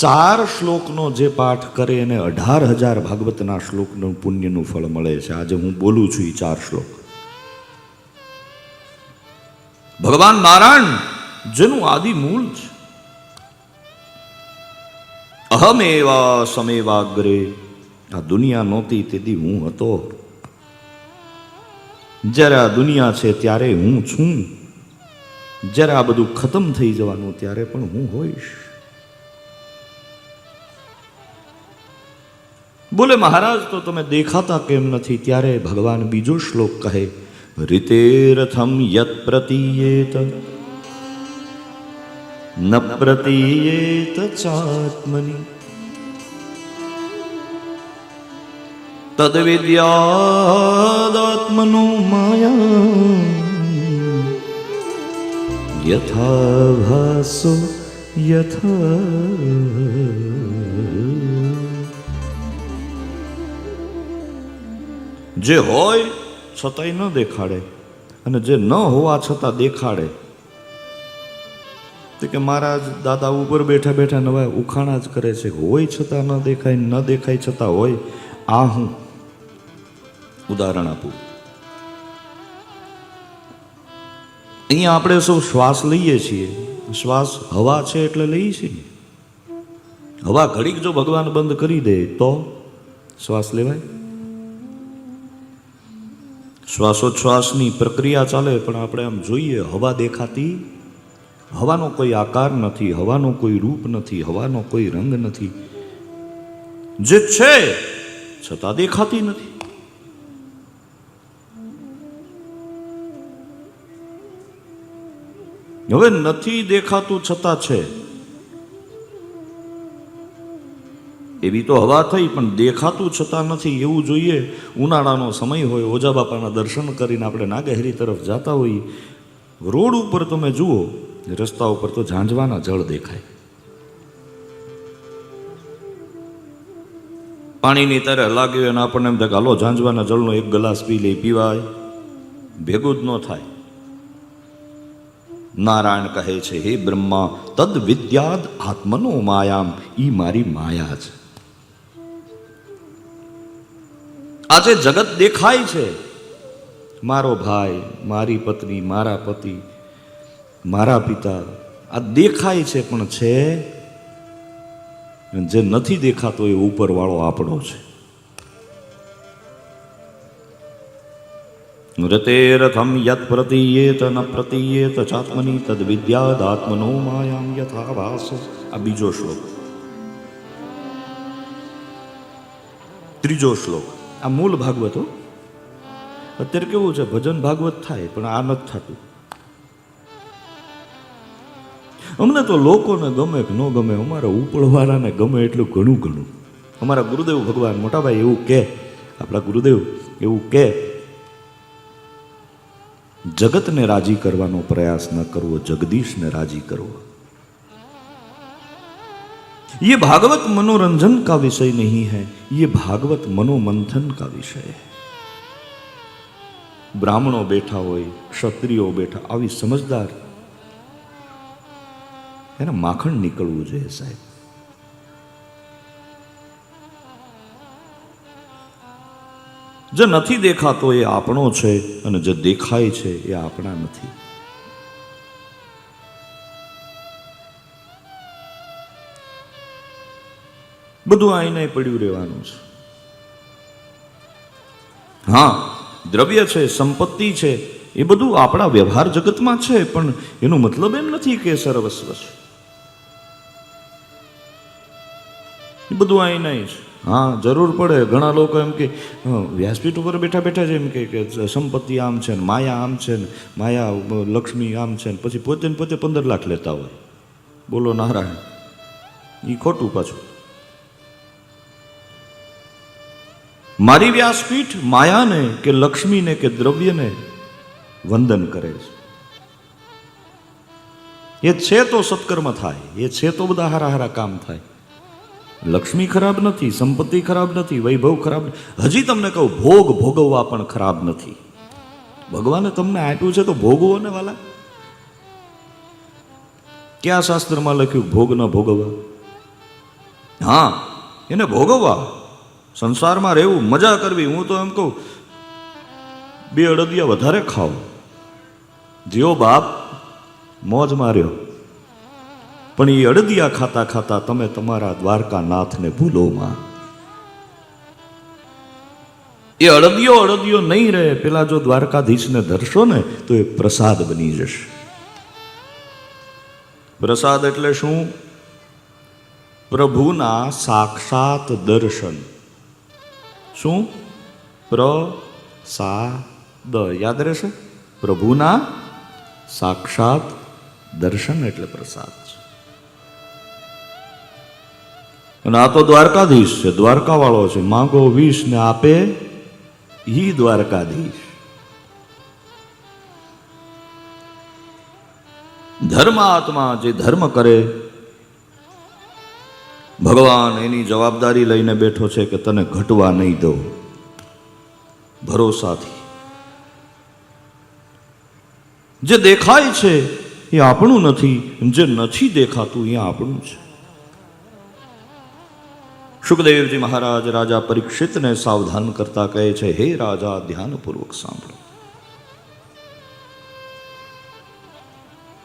4 શ્લોકનો જે પાઠ કરે એને 18,000 ભાગવતના શ્લોકનું પુણ્યનું ફળ મળે છે. આજે હું બોલું છું એ 4 શ્લોક. ભગવાન નારાયણ જેનું આદિ મૂળ છે. અહમેવા સમેવાગ્રે, આ દુનિયા નહોતી તેથી હું હતો. જ્યારે આ દુનિયા છે ત્યારે હું છું. જ્યારે આ બધું ખતમ થઈ જવાનું ત્યારે પણ હું હોઈશ. બોલે મહારાજ તો તમે દેખાતા કેમ નથી? ત્યારે ભગવાન બીજો શ્લોક કહે, રીતેરથમ યત પ્રતીયેત ન પ્રતીયેત ચાત્મનિ તદ વિદ્યાદાત્મનો માયા યથા ભાસો યથા. જે હોય છતાંય ન દેખાડે અને જે ન હોવા છતાં દેખાડે. તો કે મહારાજ દાદા ઉપર બેઠા બેઠા નવા ઉખાણા જ કરે છે. હોય છતાં ન દેખાય, ન દેખાય છતાં હોય. આ હું ઉદાહરણ આપું. અહીંયા આપણે સૌ શ્વાસ લઈએ છીએ. શ્વાસ હવા છે એટલે લઈએ છીએ. હવા ઘડીક જો ભગવાન બંધ કરી દે તો શ્વાસ લેવાય? શ્વાસોચ્છ્વાસની પ્રક્રિયા ચાલે પણ આપણે આમ જોઈએ હવા દેખાતી, હવાનો કોઈ આકાર નથી, હવાનો કોઈ રૂપ નથી, હવાનો કોઈ રંગ નથી. જે છે છતાં દેખાતી નથી. હવે નથી દેખાતું છતાં છે એવી તો હવા થઈ, પણ દેખાતું છતાં નથી એવું જોઈએ. ઉનાળાનો સમય હોય, ઓજા બાપાના દર્શન કરીને આપણે નાગહેરી તરફ જતા હોઈએ, રોડ ઉપર તમે જુઓ, રસ્તા ઉપર તો ઝાંઝવાના જળ દેખાય. પાણીની તરે લાગ્યું અને આપણને એમ થાય કે હાલો ઝાંઝવાના જળનો એક ગ્લાસ પી લઈ. પીવાય? ભેગું જ ન થાય. નારાયણ કહે છે, હે બ્રહ્મા તદ વિદ્યાદ આત્મનો માયામ, ઈ મારી માયા છે. આજે જગત દેખાય છે, મારો ભાઈ, મારી પત્ની, મારા પતિ, મારા પિતા, આ દેખાય છે પણ છે જે નથી દેખાતો એ ઉપરવાળો આપણો છે. રતેરથમ યત પ્રતીયેત ન પ્રતીયેત ચાત્મનિ તદ વિદ્યાદ આત્મનો માયામ યથા ભાસો. આ બીજો શ્લોક. ત્રીજો શ્લોક. આ મૂળ ભાગવતો. અત્યારે કેવું છે, ભજન ભાગવત થાય પણ આ નથી થતું. અમને તો લોકોને ગમે કે ન ગમે, અમારા ઉપરવાળાને ગમે એટલું ઘણું ઘણું. અમારા ગુરુદેવ ભગવાન મોટાભાઈ એવું કહે, આપણા ગુરુદેવ એવું કહે, જગતને રાજી કરવાનો પ્રયાસ ન કરવો, જગદીશને રાજી કરવો. ये भागवत मनोरंजन का विषय नहीं है, ये भागवत मनोमंथन का विषय है. ब्राह्मणों बैठा હોય, ક્ષત્રિયો બેઠા, આવી સમજદાર એને માખણ નીકળવું જોઈએ સાહેબ. જે નથી દેખાતો એ આપણો છે અને જે દેખાય છે એ આપણા નથી. બધું આઈને પડ્યું રહેવાનું છે. હા, દ્રવ્ય છે, સંપત્તિ છે, એ બધું આપણા વ્યવહાર જગતમાં છે, પણ એનો મતલબ એમ નથી કે સર્વસ્વ છે. એ બધું આઈને છે. હા, જરૂર પડે. ઘણા લોકો એમ કે વ્યાસપીઠ ઉપર બેઠા બેઠા જ એમ કે સંપત્તિ આમ છે ને માયા આમ છે ને માયા લક્ષ્મી આમ છે ને પછી પોતે ને પોતે 15 લાખ લેતા હોય. બોલો નારાયણ. એ ખોટું પાછું. મારી વ્યાસપીઠ માયાને કે લક્ષ્મીને કે દ્રવ્યને વંદન કરે છે. એ છે તો સત્કર્મ થાય, એ છે તો બધા હારા હારા કામ થાય. લક્ષ્મી ખરાબ નથી, સંપત્તિ ખરાબ નથી, વૈભવ ખરાબ. હજી તમને કહું, ભોગ ભોગવવા પણ ખરાબ નથી. ભગવાને તમને આપ્યું છે તો ભોગવો ને વાલા. ક્યાં શાસ્ત્રમાં લખ્યું ભોગ ન ભોગવવા? હા, એને ભોગવવા, સંસારમાં રહેવું, મજા કરવી. હું તો એમ કહું, 2 અડદિયા વધારે ખાઓ, જેવો બાપ મોજ માર્યો. પણ એ અડદિયા ખાતા ખાતા તમે તમારા દ્વારકાનાથને ભૂલોમાં. એ અડદિયો નહીં રહે. પેલા જો દ્વારકાધીશને ધરશો ને તો એ પ્રસાદ બની જશે. પ્રસાદ એટલે શું? પ્રભુના સાક્ષાત દર્શન. શું? પ્રસાદ. યાદ રહેશે? પ્રભુના સાક્ષાત દર્શન એટલે પ્રસાદ છે. અને આ તો દ્વારકાધીશ છે, દ્વારકા વાળો છે. માંગો 20 ને આપે ઈ દ્વારકાધીશ. ધર્માત્મા જે ધર્મ કરે, ભગવાન એની જવાબદારી લઈને બેઠો છે કે તને ઘટવા નહીં દઉં. ભરોસાથી. જે દેખાય છે એ આપણું નથી, જે નથી દેખાતું એ આપણું છે. સુખદેવજી મહારાજ રાજા પરીક્ષિતને સાવધાન કરતા કહે છે, હે રાજા, ધ્યાનપૂર્વક સાંભળો.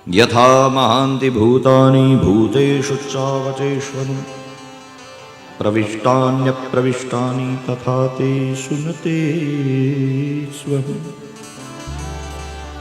યથા મહાંતિ ભૂતાની ભૂતેષુ ચાવચેશ્વરું પ્રવિષ્ટાન્ય પ્રવિષ્ટાની તથા તે સુનતે સ્વહં.